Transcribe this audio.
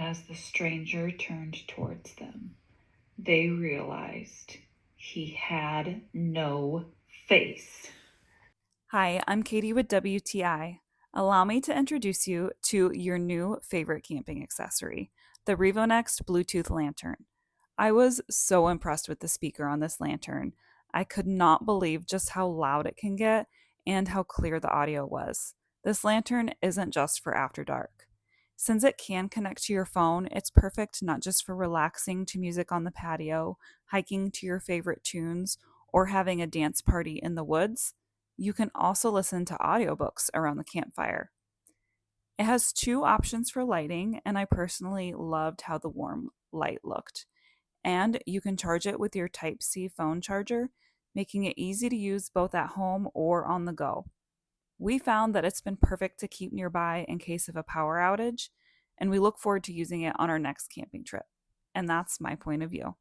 as the stranger turned towards them, they realized he had no face. Hi, I'm Katie with WTI. Allow me to introduce you to your new favorite camping accessory, the Revo Next Bluetooth Lantern. I was so impressed with the speaker on this lantern. I could not believe just how loud it can get and how clear the audio was. This lantern isn't just for after dark. Since it can connect to your phone, it's perfect not just for relaxing to music on the patio, hiking to your favorite tunes, or having a dance party in the woods. You can also listen to audiobooks around the campfire. It has two options for lighting, and I personally loved how the warm light looked. And you can charge it with your Type C phone charger, making it easy to use both at home or on the go. We found that it's been perfect to keep nearby in case of a power outage, and we look forward to using it on our next camping trip. And that's my point of view.